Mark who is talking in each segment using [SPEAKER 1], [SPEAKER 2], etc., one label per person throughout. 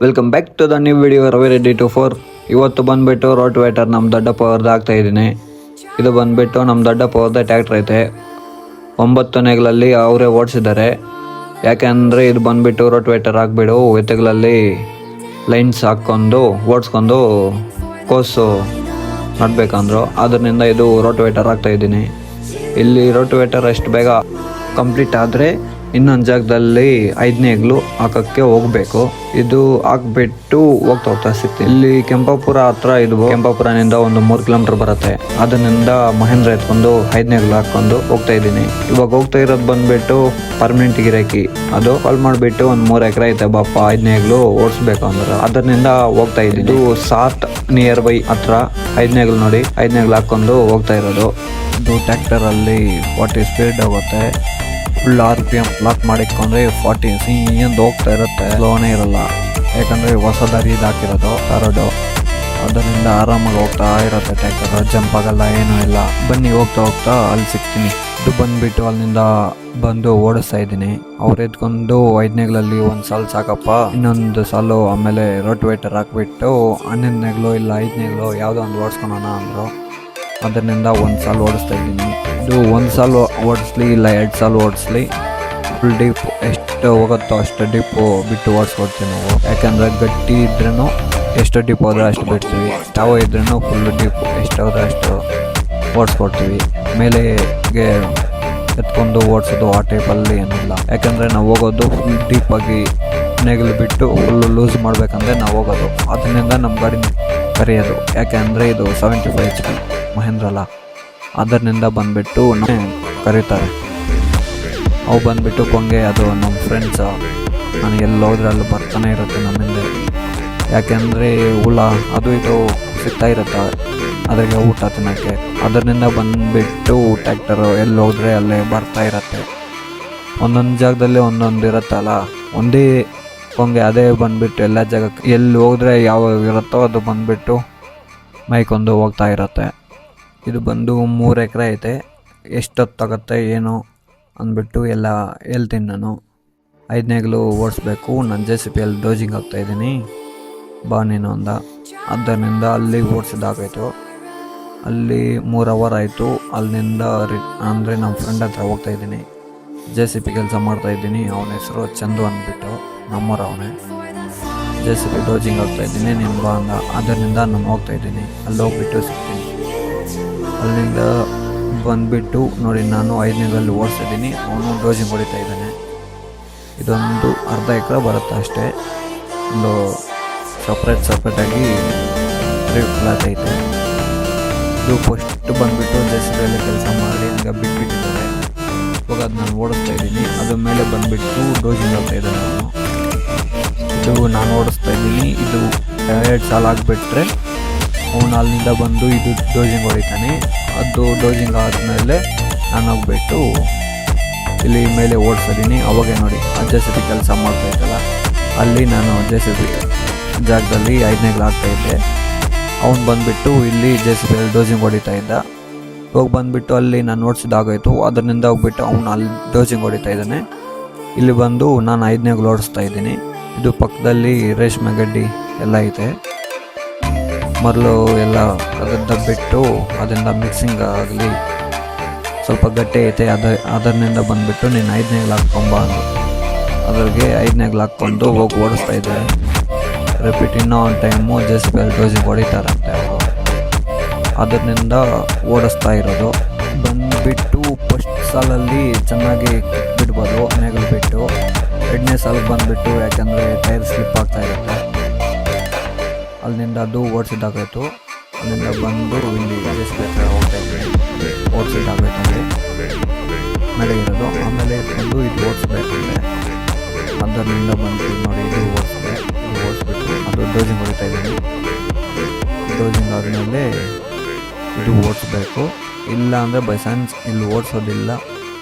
[SPEAKER 1] Welcome back to the new video Ravi Reddy 24. ಇವತ್ತು ಬಂದುಬಿಟ್ಟು rotavator ನಮ್ಮ ದೊಡ್ಡಪ್ಪ ಅವ್ರದ್ದು ಹಾಕ್ತಾಯಿದ್ದೀನಿ. ಇದು ಬಂದುಬಿಟ್ಟು ನಮ್ಮ ದೊಡ್ಡಪ್ಪ ಅವ್ರದ್ದೇ ಟ್ಯಾಕ್ಟ್ರ್ ಐತೆ. 9 ನೇಗಳಲ್ಲಿ ಅವರೇ ಓಡಿಸಿದ್ದಾರೆ. ಯಾಕೆಂದರೆ ಇದು ಬಂದುಬಿಟ್ಟು ರೋಟೋವೇಟರ್ ಹಾಕ್ಬಿಡು ಎತ್ತುಗಳಲ್ಲಿ ಲೈನ್ಸ್ ಹಾಕ್ಕೊಂಡು ಓಡಿಸ್ಕೊಂಡು ಕೋಸು ನಡಬೇಕಂದ್ರು. ಅದರಿಂದ ಇದು ರೋಟೋವೇಟರ್ ಹಾಕ್ತಾಯಿದ್ದೀನಿ. ಇಲ್ಲಿ ರೋಟೋವೇಟರ್ ಎಷ್ಟು ಬೇಗ ಕಂಪ್ಲೀಟ್ ಆದರೆ ಇನ್ನೊಂದು ಜಾಗದಲ್ಲಿ 5ನೇ ಹೆಗ್ಲು ಹಾಕೋಕ್ಕೆ ಹೋಗಬೇಕು. ಇದು ಹಾಕ್ಬಿಟ್ಟು ಹೋಗ್ತಾ ಸಿಗ್ತೀನಿ. ಇಲ್ಲಿ ಕೆಂಪಾಪುರ ಹತ್ರ ಇದು ಕೆಂಪಾಪುರನಿಂದ ಒಂದು 3 ಕಿಲೋಮೀಟರ್ ಬರುತ್ತೆ. ಅದರಿಂದ ಮಹೇಂದ್ರ ಎತ್ಕೊಂಡು 5ನೇ ಹೆಗ್ಲು ಹಾಕ್ಕೊಂಡು ಹೋಗ್ತಾ ಇದ್ದೀನಿ. ಇವಾಗ ಹೋಗ್ತಾ ಇರೋದು ಬಂದ್ಬಿಟ್ಟು ಪರ್ಮನೆಂಟ್ ಗಿರಾಕಿ. ಅದು ಕಾಲ್ ಮಾಡಿಬಿಟ್ಟು ಒಂದು 3 ಎಕರೆ ಐತೆ ಬಾಪ 5ನೇ ಹೆಗ್ಲು ಓಡಿಸ್ಬೇಕು ಅಂದ್ರೆ ಅದರಿಂದ ಹೋಗ್ತಾ ಇದ್ದೀನಿ. ಇದು ಸಾತ್ ನಿಯರ್ ಬೈ ಹತ್ರ 5ನೇ ಹೆಗ್ಲು ನೋಡಿ 5ನೇ ಹೆಗ್ಲು ಹಾಕ್ಕೊಂಡು ಹೋಗ್ತಾ ಇರೋದು. ಇದು ಟ್ರ್ಯಾಕ್ಟರಲ್ಲಿ 40 ಸ್ಪೀಡ್ ಹೋಗುತ್ತೆ. ಫುಲ್ RPM ಲಾಕ್ ಮಾಡಿಕೊಂಡ್ರೆ 40 ಸಿಂದು ಹೋಗ್ತಾ ಇರುತ್ತೆ. ಸ್ಲೋನೇ ಇರಲ್ಲ, ಯಾಕಂದರೆ ಹೊಸ ದಾರಿ ಇದು ಹಾಕಿರೋದು ರೋಡು. ಅದರಿಂದ ಆರಾಮಾಗಿ ಹೋಗ್ತಾ ಇರುತ್ತೆ ಟ್ರ್ಯಾಕ್ಟರ್, ಜಂಪ್ ಆಗಲ್ಲ, ಏನೂ ಇಲ್ಲ. ಬನ್ನಿ ಹೋಗ್ತಾ ಅಲ್ಲಿ ಸಿಗ್ತೀನಿ. ಇದು ಬಂದುಬಿಟ್ಟು ಅಲ್ಲಿಂದ ಬಂದು ಓಡಿಸ್ತಾ ಇದ್ದೀನಿ. ಅವ್ರು ಎತ್ಕೊಂಡು 5ನೇಗ್ಲಲ್ಲಿ ಒಂದು ಸಾಲು ಸಾಕಪ್ಪ, ಇನ್ನೊಂದು ಸಾಲು ಆಮೇಲೆ ರೋಟೋವೇಟರ್ ಹಾಕ್ಬಿಟ್ಟು 11 ನೇಗ್ಲು ಇಲ್ಲ 5ನೇಗ್ಲು ಯಾವುದೋ ಒಂದು ಓಡಿಸ್ಕೊಳೋಣ ಅಂದರು. ಅದರಿಂದ ಒಂದು ಸಾಲು ಓಡಿಸ್ತಾ ಇದ್ದೀನಿ. ಇದು ಒಂದು ಸಾಲು ಓಡಿಸ್ಲಿ ಇಲ್ಲ 2 ಸಾಲು ಓಡಿಸ್ಲಿ, ಫುಲ್ ಡೀಪ್ ಎಷ್ಟು ಹೋಗುತ್ತೋ ಅಷ್ಟು ಡೀಪು ಬಿಟ್ಟು ಓಡಿಸ್ಕೊಡ್ತೀವಿ ನಾವು. ಯಾಕೆಂದರೆ ಗಟ್ಟಿ ಇದ್ರೂ ಎಷ್ಟು ಡೀಪ್ ಹೋದ್ರೆ ಅಷ್ಟು ಬಿಡ್ತೀವಿ, ಸ್ಟವ್ ಇದ್ರೂ ಫುಲ್ ಡೀಪ್ ಎಷ್ಟು ಹೋದ್ರೆ ಅಷ್ಟು ಓಡಿಸ್ಕೊಡ್ತೀವಿ. ಮೇಲೆಗೆ ಎತ್ಕೊಂಡು ಓಡಿಸೋದು ಆ ಟೈಪಲ್ಲಿ ಏನಿಲ್ಲ. ಯಾಕೆಂದರೆ ನಾವು ಹೋಗೋದು ಫುಲ್ ಡೀಪಾಗಿ ನೆಗಲು ಬಿಟ್ಟು ಫುಲ್ಲು ಲೂಸ್ ಮಾಡಬೇಕಂದ್ರೆ ನಾವು ಹೋಗೋದು. ಅದರಿಂದ ನಮ್ಮ ಗಾಡಿ ಕರೆಯೋದು. ಯಾಕೆಂದರೆ ಇದು 75 HP ಮಹೇಂದ್ರ ಅಲ್ಲ, ಅದರಿಂದ ಬಂದುಬಿಟ್ಟು ಕರೀತಾರೆ. ಅವು ಬಂದುಬಿಟ್ಟು ಕೊಂಗೆ, ಅದು ನಮ್ಮ ಫ್ರೆಂಡ್ಸ್. ನಾನು ಎಲ್ಲಿ ಹೋದ್ರೆ ಅಲ್ಲಿ ಬರ್ತಾನೆ ಇರುತ್ತೆ ನಮ್ಮ ಹಿಂದೆ. ಯಾಕೆಂದರೆ ಹುಳ ಅದು ಇದು ಸಿಗ್ತಾ ಇರುತ್ತೆ ಅದಕ್ಕೆ ಊಟ ತಿನ್ನೋಕ್ಕೆ. ಅದರಿಂದ ಬಂದುಬಿಟ್ಟು ಟ್ರ್ಯಾಕ್ಟರು ಎಲ್ಲಿ ಹೋದ್ರೆ ಅಲ್ಲೇ ಬರ್ತಾ ಇರುತ್ತೆ. ಒಂದೊಂದು ಜಾಗದಲ್ಲಿ ಒಂದೊಂದು ಇರುತ್ತಲ್ಲ, ಒಂದೇ ಕೊಂಗೆ ಅದೇ ಬಂದುಬಿಟ್ಟು ಎಲ್ಲ ಜಾಗಕ್ಕೆ ಎಲ್ಲಿ ಹೋದ್ರೆ ಯಾವ ಇರುತ್ತೋ ಅದು ಬಂದುಬಿಟ್ಟು ಮೈಕೊಂಡು ಹೋಗ್ತಾ ಇರುತ್ತೆ. ಇದು ಬಂದು 3 ಎಕರೆ ಐತೆ. ಎಷ್ಟೊತ್ತಾಗತ್ತೆ ಏನು ಅಂದ್ಬಿಟ್ಟು ಎಲ್ಲ ಹೇಳ್ತೀನಿ ನಾನು. 5ನೇಗ್ಲು ಓಡಿಸ್ಬೇಕು, ನಾನು JCBಯಲ್ಲಿ ಡೋಜಿಂಗ್ ಹಾಕ್ತಾಯಿದ್ದೀನಿ ಬಾ ನೀನು ಅಂದ. ಅದರಿಂದ ಅಲ್ಲಿ ಓಡಿಸಿದಾಗಾಯಿತು. ಅಲ್ಲಿ 3 ಅವರ್ ಆಯಿತು. ಅಲ್ಲಿಂದ ಅಂದರೆ ನಮ್ಮ ಫ್ರೆಂಡ್ ಹತ್ರ ಹೋಗ್ತಾಯಿದ್ದೀನಿ. JCB ಕೆಲಸ ಮಾಡ್ತಾಯಿದ್ದೀನಿ. ಅವನ ಹೆಸರು ಚಂದು ಅಂದ್ಬಿಟ್ಟು, ನಮ್ಮೂರವನೇ. JCB ಡೋಜಿಂಗ್ ಹಾಕ್ತಾಯಿದ್ದೀನಿ, ನೀನು ಬಾ ಅಂದ. ಅದರಿಂದ ನಾನು ಹೋಗ್ತಾಯಿದ್ದೀನಿ. ಅಲ್ಲಿ ಹೋಗ್ಬಿಟ್ಟು ಸಿಗ್ತೀನಿ. ಅಲ್ಲಿಂದ ಬಂದುಬಿಟ್ಟು ನೋಡಿ, ನಾನು 5ನೇಗ್ಲಲ್ಲಿ ಓಡಿಸಿದ್ದೀನಿ, ಅವನು ಡೋಜಿಂಗ್ ಹೊಡಿತಾ ಇದ್ದಾನೆ. ಇದೊಂದು ಅರ್ಧ ಎಕರೆ ಬರುತ್ತೆ ಅಷ್ಟೇ. ಒಂದು ಸಪ್ರೇಟಾಗಿ ಫ್ಲಾಟ್ ಐತೆ. ಇದು ಫಸ್ಟ್ ಬಂದುಬಿಟ್ಟು JCBಯಲ್ಲಿ ಕೆಲಸ ಮಾಡಿ ಹಂಗೆ ಬಿಟ್ಬಿಟ್ಟಿದ್ದಾರೆ. ಇವಾಗ ಅದು ನಾನು ಓಡಿಸ್ತಾ ಇದ್ದೀನಿ. ಅದ್ರ ಮೇಲೆ ಬಂದುಬಿಟ್ಟು ಡೋಜಿಂಗ್ ಆಗ್ತಾ ಇದ್ದಾನೆ ಅವನು. ಇದು ನಾನು ಓಡಿಸ್ತಾ ಇದ್ದೀನಿ. ಇದು 2 ಸಾಲು ಆಗಿಬಿಟ್ರೆ ಅವನು ಅಲ್ಲಿಂದ ಬಂದು ಇದು ಡೋಜಿಂಗ್ ಹೊಡಿತಾನೆ. ಅದು ಡೋಜಿಂಗ್ ಆದಮೇಲೆ ನಾನು ಹೋಗ್ಬಿಟ್ಟು ಇಲ್ಲಿ ಮೇಲೆ ಓಡಿಸಿದ್ದೀನಿ. ಅವಾಗೆ ನೋಡಿ JCB ಕೆಲಸ ಮಾಡ್ತಾಯಿದ್ದಲ್ಲ, ಅಲ್ಲಿ ನಾನು JCB ಜಾಗದಲ್ಲಿ 5ನೇಗ್ಲು ಆಗ್ತಾಯಿದ್ದೆ. ಅವ್ನು ಬಂದುಬಿಟ್ಟು ಇಲ್ಲಿ JCBಯಲ್ಲಿ ಡೋಜಿಂಗ್ ಹೊಡಿತಾ ಇದ್ದ. ಹೋಗಿ ಬಂದುಬಿಟ್ಟು ಅಲ್ಲಿ ನಾನು ಓಡಿಸಿದಾಗೋಯ್ತು. ಅದರಿಂದ ಹೋಗ್ಬಿಟ್ಟು ಅವನು ಅಲ್ಲಿ ಡೋಜಿಂಗ್ ಹೊಡಿತಾ ಇದ್ದಾನೆ. ಇಲ್ಲಿ ಬಂದು ನಾನು 5ನೇಗ್ಲು ಓಡಿಸ್ತಾ ಇದ್ದೀನಿ. ಇದು ಪಕ್ಕದಲ್ಲಿ ರೇಷ್ಮೆ ಗಡ್ಡಿ ಎಲ್ಲ ಐತೆ, ಮೊದಲು ಎಲ್ಲ ಅದರಿಂದ ಬಿಟ್ಟು ಅದರಿಂದ ಮಿಕ್ಸಿಂಗ್ ಆಗಲಿ ಸ್ವಲ್ಪ ಗಟ್ಟಿ ಐತೆ. ಅದರಿಂದ ಬಂದುಬಿಟ್ಟು ನೀನು 5ನೇಗ್ಲು ಹಾಕ್ಕೊಂಬ ಅಂದು. ಅದ್ರಿಗೆ 5ನೇಗ್ಲು ಹಾಕ್ಕೊಂಡು ಹೋಗಿ ಓಡಿಸ್ತಾ ಇದ್ದೆ. ರಿಪೀಟ್ ಇನ್ನೂ ಒಂದು ಟೈಮು JCBಯಲ್ಲಿ ಡೋಜಿಂಗ್ ಹೊಡಿತಾರಂತೆ ಅವರು. ಅದರಿಂದ ಓಡಿಸ್ತಾ ಇರೋದು. ಬಂದುಬಿಟ್ಟು ಫಸ್ಟ್ ಸಾಲಲ್ಲಿ ಚೆನ್ನಾಗಿ ಬಿಡ್ಬೋದು ನೇಗ್ಲು ಬಿಟ್ಟು. 2ನೇ ಸಾಲಿಗೆ ಬಂದುಬಿಟ್ಟು ಯಾಕೆಂದರೆ ಟೈರ್ ಸ್ಲಿಪ್ ಆಗ್ತಾ ಇರುತ್ತೆ. ಅಲ್ಲಿಂದ ಅದು ಓಡಿಸಿದಾಗಾಯಿತು. ಅಲ್ಲಿಂದ ಬಂದು ಇಲ್ಲಿ JCB ಹತ್ರ ಹೋಗ್ತಾ ಇದ್ದೀನಿ. ಓಡಿಸಿದಾಗೈತಂದರೆ ಮೇಲೆ ಇರೋದು. ಆಮೇಲೆ ಬಂದು ಇದು ಓಡಿಸ್ಬೇಕಂದ್ರೆ ಅದರಿಂದ ಬಂದು ನೋಡಿ ಇದು ಓಡಿಸ್ದೆ. ಇದು ಓಡಿಸ್ಬಿಟ್ಟು ಅದು ಡೋಜಿಂಗ್ ಹೊಡಿತಾ ಇದ್ದೀನಿ. ಡೋಜಿಂಗ್ ಆದಮೇಲೆ ಇದು ಓಡಿಸ್ಬೇಕು. ಇಲ್ಲ ಅಂದರೆ ಬೈ ಚಾನ್ಸ್ ಇಲ್ಲಿ ಓಡಿಸೋದಿಲ್ಲ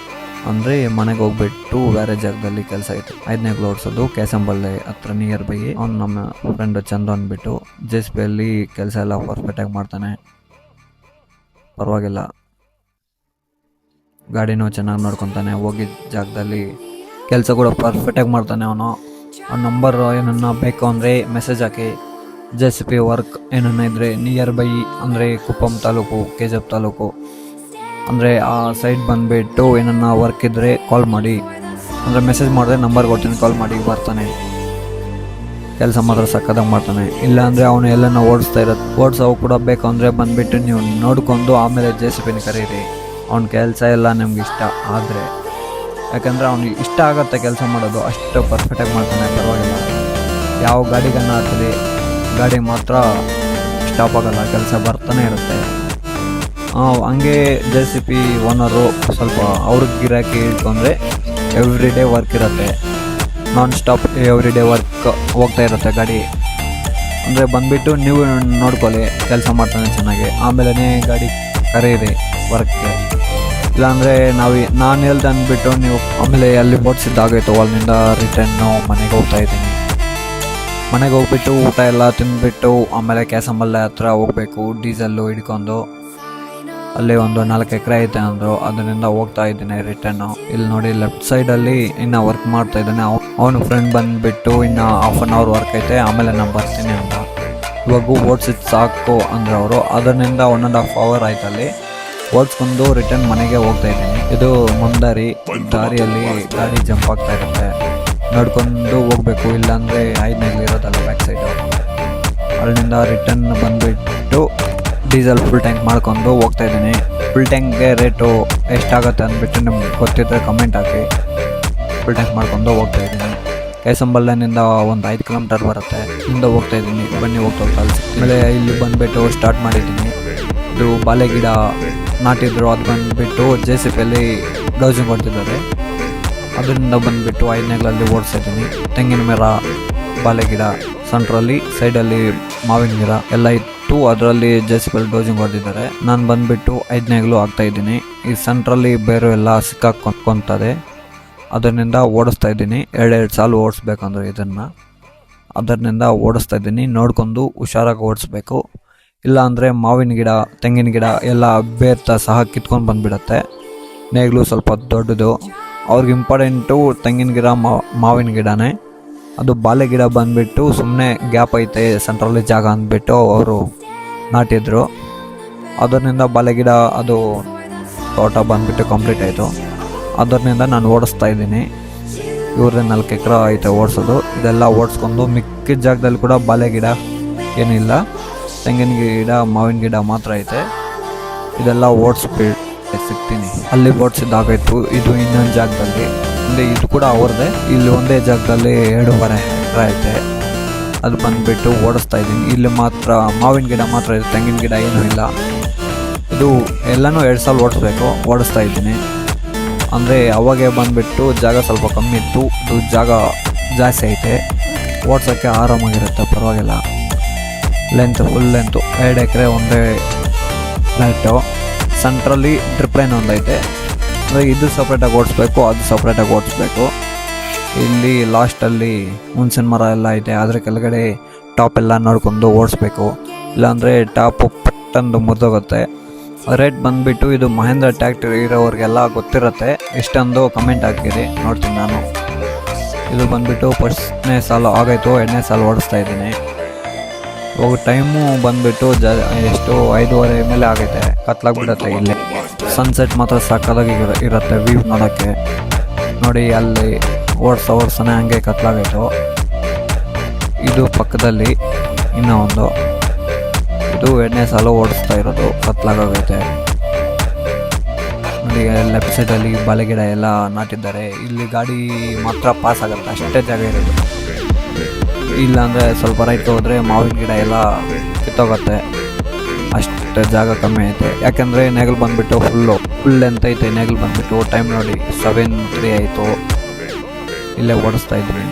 [SPEAKER 1] ಅಂದರೆ ಮನೆಗೆ ಹೋಗ್ಬಿಟ್ಟು ಬೇರೆ ಜಾಗದಲ್ಲಿ ಕೆಲಸ ಐತೆ. 5ನೇಗ್ಲು ಓಡಿಸೋದು ಕ್ಯಾಸಂಬಲ್ಲಿ ಹತ್ರ ನಿಯರ್ ಬೈ. ಅವ್ನು ನಮ್ಮ ಫ್ರೆಂಡು ಚಂದು ಅಂದ್ಬಿಟ್ಟು JCBಯಲ್ಲಿ ಕೆಲಸ ಎಲ್ಲ ಪರ್ಫೆಕ್ಟಾಗಿ ಮಾಡ್ತಾನೆ, ಪರವಾಗಿಲ್ಲ. ಗಾಡಿನೂ ಚೆನ್ನಾಗಿ ನೋಡ್ಕೊತಾನೆ. ಹೋಗಿದ್ದ ಜಾಗದಲ್ಲಿ ಕೆಲಸ ಕೂಡ ಪರ್ಫೆಕ್ಟಾಗಿ ಮಾಡ್ತಾನೆ ಅವನು. ಆ ನಂಬರ್ ಏನನ್ನ ಬೇಕು ಅಂದರೆ ಮೆಸೇಜ್ ಹಾಕಿ. JCP ವರ್ಕ್ ಏನನ್ನ ಇದ್ದರೆ ನಿಯರ್ ಬೈ ಅಂದರೆ ಕುಪ್ಪಂ ತಾಲೂಕು, KGF ತಾಲೂಕು ಅಂದರೆ ಆ ಸೈಡ್ ಬಂದುಬಿಟ್ಟು ಏನನ್ನ ವರ್ಕ್ ಇದ್ದರೆ ಕಾಲ್ ಮಾಡಿ. ಅಂದರೆ ಮೆಸೇಜ್ ಮಾಡಿದ್ರೆ ನಂಬರ್ ಕೊಡ್ತೀನಿ, ಕಾಲ್ ಮಾಡಿ, ಬರ್ತಾನೆ. ಕೆಲಸ ಮಾತ್ರ ಸಕ್ಕದಾಗ ಮಾಡ್ತಾನೆ. ಇಲ್ಲಾಂದರೆ ಅವನು ಎಲ್ಲನ ಓಡಿಸೋವು ಕೂಡ ಬೇಕು ಅಂದರೆ ಬಂದುಬಿಟ್ಟು ನೀವು ನೋಡ್ಕೊಂಡು ಆಮೇಲೆ JCPನ ಕರೀರಿ. ಅವ್ನ ಕೆಲಸ ಎಲ್ಲ ನಿಮ್ಗೆ ಇಷ್ಟ ಆದರೆ, ಯಾಕಂದರೆ ಅವ್ನಿಗೆ ಇಷ್ಟ ಆಗುತ್ತೆ ಕೆಲಸ ಮಾಡೋದು, ಅಷ್ಟು ಪರ್ಫೆಕ್ಟಾಗಿ ಮಾಡ್ತಾನೆ, ಪರವಾಗಿಲ್ಲ. ಯಾವ ಗಾಡಿಗನ್ನ ಆಗ್ತದೆ, ಗಾಡಿ ಮಾತ್ರ ಸ್ಟಾಪ್ ಆಗೋಲ್ಲ, ಕೆಲಸ ಬರ್ತಾನೆ ಇರುತ್ತೆ. ಹಂಗೆ JCP ಓನರು ಸ್ವಲ್ಪ ಅವ್ರಿಗೆ ಗಿರಾಕಿ ಇಟ್ಕೊಂಡ್ರೆ ಎವ್ರಿ ಡೇ ವರ್ಕ್ ಇರುತ್ತೆ, non stop every day work ಹೋಗ್ತಾ ಇರುತ್ತೆ ಗಾಡಿ. ಅಂದರೆ ಬಂದುಬಿಟ್ಟು ನೀವು ನೋಡ್ಕೊಳ್ಳಿ, ಕೆಲಸ ಮಾಡ್ತಾನೆ ಚೆನ್ನಾಗಿ, ಆಮೇಲೆ ಗಾಡಿ ಕರೀರಿ ವರ್ಕ್ಗೆ. ಇಲ್ಲಾಂದರೆ ನಾನು ಹೇಳ್ದೆ ಅಂದ್ಬಿಟ್ಟು ನೀವು ಆಮೇಲೆ ಅಲ್ಲಿ ಓಡಿಸಿದ್ದಾಗಾಯ್ತು, ಅಲ್ಲಿಂದ ರಿಟರ್ನು ಮನೆಗೆ ಹೋಗ್ತಾ ಇದ್ದೀನಿ. ಮನೆಗೆ ಹೋಗ್ಬಿಟ್ಟು ಊಟ ಎಲ್ಲ ತಿಂದುಬಿಟ್ಟು ಆಮೇಲೆ ಕ್ಯಾಸಂಬಲ್ಲೆ ಹತ್ರ ಹೋಗಬೇಕು, ಡೀಸೆಲ್ಲು ಹಿಡ್ಕೊಂಡು. ಅಲ್ಲಿ ಒಂದು 4 ಎಕರೆ ಐತೆ ಅಂದರು, ಅದರಿಂದ ಹೋಗ್ತಾ ಇದ್ದೀನಿ ರಿಟರ್ನು. ಇಲ್ಲಿ ನೋಡಿ ಲೆಫ್ಟ್ ಸೈಡಲ್ಲಿ ಇನ್ನೂ ವರ್ಕ್ ಮಾಡ್ತಾ ಇದ್ದಾನೆ. ಅವನು ಫ್ರೆಂಡ್ ಬಂದುಬಿಟ್ಟು ಇನ್ನು ½ ಅನ್ ಅವರ್ ವರ್ಕ್ ಐತೆ, ಆಮೇಲೆ ನಾನು ಬರ್ತೀನಿ ಅಂತ. ಇವಾಗ ಓಡಿಸಿದ್ದು ಸಾಕು ಅಂದ್ರೆ ಅವರು, ಅದರಿಂದ 1.5 ಅವರ್ ಆಯ್ತಲ್ಲಿ ಓಡಿಸ್ಕೊಂಡು ರಿಟರ್ನ್ ಮನೆಗೆ ಹೋಗ್ತಾ ಇದ್ದೀನಿ. ಇದು ಮುಂದಾರಿ, ದಾರಿಯಲ್ಲಿ ಗಾಡಿ ಜಂಪ್ ಆಗ್ತಾ ಇರುತ್ತೆ, ನೋಡ್ಕೊಂಡು ಹೋಗ್ಬೇಕು, ಇಲ್ಲಾಂದರೆ 5 ಇರೋದಲ್ಲ ಬ್ಯಾಕ್ ಸೈಡು. ಅಲ್ಲಿಂದ ರಿಟರ್ನ್ ಬಂದುಬಿಟ್ಟು ಡೀಸೆಲ್ ಫುಲ್ ಟ್ಯಾಂಕ್ ಮಾಡ್ಕೊಂಡು ಹೋಗ್ತಾ ಇದ್ದೀನಿ. ಫುಲ್ ಟ್ಯಾಂಕ್ಗೆ ರೇಟು ಎಷ್ಟಾಗುತ್ತೆ ಅಂದ್ಬಿಟ್ಟು ನಿಮ್ಗೆ ಗೊತ್ತಿದ್ದರೆ ಕಮೆಂಟ್ ಹಾಕಿ. ಫುಲ್ ಟ್ಯಾಂಕ್ ಮಾಡ್ಕೊಂಡು ಹೋಗ್ತಾ ಇದ್ದೀನಿ. ಕೈಸಂಬಲ್ಯನಿಂದ ಒಂದು 5 ಕಿಲೋಮೀಟರ್ ಬರುತ್ತೆ, ಇಲ್ಲಿಂದ ಹೋಗ್ತಾ ಇದ್ದೀನಿ. ಬನ್ನಿ ಹೋಗ್ತಾ ಆಮೇಲೆ ಇಲ್ಲಿ ಬಂದುಬಿಟ್ಟು ಸ್ಟಾರ್ಟ್ ಮಾಡಿದ್ದೀನಿ. ಇದು ಬಾಳೆ ಗಿಡ ನಾಟಿದ್ರು, ಅದು ಬಂದುಬಿಟ್ಟು JCPಯಲ್ಲಿ ಡೌಸಿಂಗ್ ಕೊಡ್ತಿದ್ದಾರೆ. ಅದರಿಂದ ಬಂದುಬಿಟ್ಟು 5ನೇಗಳಲ್ಲಿ ಓಡಿಸ್ತಾ ಇದ್ದೀನಿ. ತೆಂಗಿನ ಮರ, ಬಾಳೆ ಗಿಡ, ಸೆಂಟ್ರಲ್ಲಿ ಸೈಡಲ್ಲಿ ಮಾವಿನ ಗಿಡ ಎಲ್ಲ ಇತ್ತು, ಅದರಲ್ಲಿ JCPಯಲ್ಲಿ ಡೋಸಿಂಗ್ ಹೊಡೆದಿದ್ದಾರೆ. ನಾನು ಬಂದುಬಿಟ್ಟು 5ನೇಗಳು ಆಗ್ತಾಯಿದ್ದೀನಿ. ಈ ಸೆಂಟ್ರಲ್ಲಿ ಬೇರೆ ಎಲ್ಲ ಸಿಕ್ಕಾಕೊಂತದೆ, ಅದರಿಂದ ಓಡಿಸ್ತಾ ಇದ್ದೀನಿ. 2 ಸಾಲು ಓಡಿಸ್ಬೇಕಂದ್ರೆ ಇದನ್ನು, ಅದರಿಂದ ಓಡಿಸ್ತಾ ಇದ್ದೀನಿ. ನೋಡ್ಕೊಂಡು ಹುಷಾರಾಗಿ ಓಡಿಸ್ಬೇಕು, ಇಲ್ಲಾಂದರೆ ಮಾವಿನ ಗಿಡ, ತೆಂಗಿನ ಗಿಡ ಎಲ್ಲ ಬೇರ್ತಾ ಸಹ ಕಿತ್ಕೊಂಡು ಬಂದುಬಿಡತ್ತೆ. ನೇಗ್ಲು ಸ್ವಲ್ಪ ದೊಡ್ಡದು, ಅವ್ರಿಗೆ ಇಂಪಾರ್ಟೆಂಟು ತೆಂಗಿನ ಗಿಡ, ಮಾವಿನ ಗಿಡನೇ. ಅದು ಬಾಳೆ ಗಿಡ ಬಂದುಬಿಟ್ಟು ಸುಮ್ಮನೆ ಗ್ಯಾಪ್ ಐತೆ ಸೆಂಟ್ರಲ್ಲಿ ಜಾಗ ಅಂದ್ಬಿಟ್ಟು ಅವರು ನಾಟಿದ್ರು. ಅದರಿಂದ ಬಾಳೆ ಗಿಡ ಅದು ತೋಟ ಬಂದುಬಿಟ್ಟು ಕಂಪ್ಲೀಟ್ ಆಯಿತು. ಅದರಿಂದ ನಾನು ಓಡಿಸ್ತಾ ಇದ್ದೀನಿ. ಇವ್ರದ್ದು 4 ಎಕರೆ ಐತೆ ಓಡಿಸೋದು. ಇದೆಲ್ಲ ಓಡಿಸ್ಕೊಂಡು ಮಿಕ್ಕಿದ ಜಾಗದಲ್ಲಿ ಕೂಡ ಬಾಳೆ ಗಿಡ ಏನಿಲ್ಲ, ತೆಂಗಿನ ಗಿಡ, ಮಾವಿನ ಗಿಡ ಮಾತ್ರ ಐತೆ. ಇದೆಲ್ಲ ಓಡಿಸ್ಬಿಟ್ಟು ಸಿಗ್ತೀನಿ. ಅಲ್ಲಿ ಓಡಿಸಿದ್ದಾಗಾಯ್ತು. ಇದು ಇನ್ನೊಂದು ಜಾಗದಲ್ಲಿ, ಅಂದರೆ ಇದು ಕೂಡ ಅವ್ರದ್ದೇ. ಇಲ್ಲಿ ಒಂದೇ ಜಾಗದಲ್ಲಿ 2.5 ಎಕರೆ ಐತೆ, ಅದು ಬಂದುಬಿಟ್ಟು ಓಡಿಸ್ತಾ ಇದ್ದೀನಿ. ಇಲ್ಲಿ ಮಾತ್ರ ಮಾವಿನ ಗಿಡ ಮಾತ್ರ ಇದೆ, ತೆಂಗಿನ ಗಿಡ ಏನೂ ಇಲ್ಲ. ಇದು ಎಲ್ಲನೂ 2 ಸಾಲ ಓಡಿಸ್ತಾ ಇದ್ದೀನಿ. ಅಂದರೆ ಅವಾಗೆ ಬಂದುಬಿಟ್ಟು ಜಾಗ ಸ್ವಲ್ಪ ಕಮ್ಮಿ ಇತ್ತು, ಇದು ಜಾಗ ಜಾಸ್ತಿ ಐತೆ, ಓಡ್ಸೋಕ್ಕೆ ಆರಾಮಾಗಿರುತ್ತೆ, ಪರವಾಗಿಲ್ಲ. ಫುಲ್ ಲೆಂತು 2 ಎಕರೆ ಒಂದೇ ಲೈಟು. ಸೆಂಟ್ರಲ್ಲಿ ಡ್ರಿಪ್ ಲೈನ್ ಒಂದೈತೆ, ಅಂದರೆ ಇದು ಸಪ್ರೇಟಾಗಿ ಓಡಿಸ್ಬೇಕು, ಅದು ಸಪ್ರೇಟಾಗಿ ಓಡಿಸ್ಬೇಕು. ಇಲ್ಲಿ ಲಾಸ್ಟಲ್ಲಿ ಹುಣಸಿನ ಮರ ಎಲ್ಲ ಐತೆ, ಅದರ ಕೆಳಗಡೆ ಟಾಪ್ ಎಲ್ಲ ನೋಡ್ಕೊಂಡು ಓಡಿಸ್ಬೇಕು, ಇಲ್ಲಾಂದರೆ ಟಾಪು ಪಟ್ಟಂದು ಮುರಿದೋಗುತ್ತೆ. ರೇಟ್ ಬಂದುಬಿಟ್ಟು ಇದು ಮಹೇಂದ್ರ ಟ್ಯಾಕ್ಟರ್ ಇರೋವ್ರಿಗೆಲ್ಲ ಗೊತ್ತಿರುತ್ತೆ, ಎಷ್ಟೊಂದು ಕಮೆಂಟ್ ಹಾಕಿರಿ, ನೋಡ್ತೀನಿ ನಾನು. ಇದು ಬಂದುಬಿಟ್ಟು 1ನೇ ಸಾಲು ಆಗಾಯಿತು, 2ನೇ ಸಾಲು ಓಡಿಸ್ತಾ ಇದ್ದೀನಿ. ಇವಾಗ ಟೈಮು ಬಂದುಬಿಟ್ಟು ಎಷ್ಟು 5:30 ಮೇಲೆ ಆಗೈತೆ, ಕತ್ಲಾಗ್ಬಿಡುತ್ತೆ. ಇಲ್ಲಿ ಸನ್ಸೆಟ್ ಮಾತ್ರ ಸಕ್ಕದಾಗಿ ಇರುತ್ತೆ ವ್ಯೂ ನೋಡೋಕ್ಕೆ. ನೋಡಿ ಅಲ್ಲಿ ಓಡ್ಸೋನೆ ಹಂಗೆ ಕತ್ಲಾಗೈತು. ಇದು ಪಕ್ಕದಲ್ಲಿ ಇನ್ನೂ ಒಂದು, ಇದು 2ನೇ ಸಾಲು ಓಡಿಸ್ತಾ ಇರೋದು, ಕತ್ಲಾಗೈತೆ. ನೋಡಿ ಲೆಫ್ಟ್ ಸೈಡಲ್ಲಿ ಬಾಳೆ ಗಿಡ ಎಲ್ಲ ನಾಟಿದ್ದಾರೆ. ಇಲ್ಲಿ ಗಾಡಿ ಮಾತ್ರ ಪಾಸ್ ಆಗುತ್ತೆ, ಅಷ್ಟೇ ಜಾಗ ಇರೋದು. ಇಲ್ಲಾಂದರೆ ಸ್ವಲ್ಪ ರೈಟ್ಗೆ ಹೋದರೆ ಮಾವಿನ ಗಿಡ ಎಲ್ಲ ಕಿತ್ತೋಗುತ್ತೆ, ಅಷ್ಟು ಜಾಗ ಕಮ್ಮಿ ಐತೆ. ಯಾಕೆಂದರೆ ನೇಗಲು ಬಂದುಬಿಟ್ಟು ಫುಲ್ ಲೆಂತ್ ಐತೆ. ನೇಗಲು ಬಂದುಬಿಟ್ಟು ಟೈಮ್ ನೋಡಿ 7:03 ಆಯಿತು. ಇಲ್ಲೇ ಓಡಿಸ್ತಾ ಇದ್ದೀನಿ.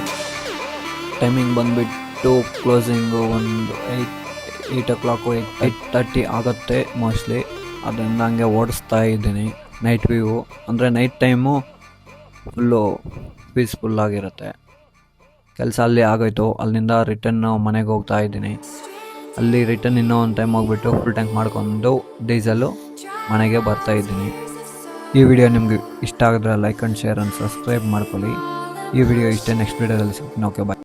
[SPEAKER 1] ಟೈಮಿಂಗ್ ಬಂದುಬಿಟ್ಟು ಕ್ಲೋಸಿಂಗು ಒಂದು 8 o'clock 8:30 ಆಗುತ್ತೆ ಮೋಸ್ಟ್ಲಿ. ಅದರಿಂದ ಹಂಗೆ ಓಡಿಸ್ತಾ ಇದ್ದೀನಿ. ನೈಟ್ ವ್ಯೂ ಅಂದರೆ ನೈಟ್ ಟೈಮು ಫುಲ್ಲು ಪೀಸ್ಫುಲ್ಲಾಗಿರುತ್ತೆ. ಕೆಲಸ ಅಲ್ಲಿ ಆಗೋಯ್ತು, ಅಲ್ಲಿಂದ ರಿಟರ್ನ್ ಮನೆಗೆ ಹೋಗ್ತಾ ಇದ್ದೀನಿ. ಅಲ್ಲಿ ರಿಟರ್ನ್ ಇನ್ನೂ ಒಂದು ಟೈಮ್ ಹೋಗ್ಬಿಟ್ಟು ಫುಲ್ ಟ್ಯಾಂಕ್ ಮಾಡ್ಕೊಂಡು ಡೀಸೆಲ್ಲು ಮನೆಗೆ ಬರ್ತಾ ಇದ್ದೀನಿ. ಈ ವಿಡಿಯೋ ನಿಮಗೆ ಇಷ್ಟ ಆಗಿದ್ರೆ like and share and subscribe ಮಾಡ್ಕೊಳ್ಳಿ. ಈ ವಿಡಿಯೋ ಇಷ್ಟೇ, ನೆಕ್ಸ್ಟ್ ವಿಡಿಯೋದಲ್ಲಿ ಸಿಗ್ತೀನಿ. ಓಕೆ ಬಾಯ್.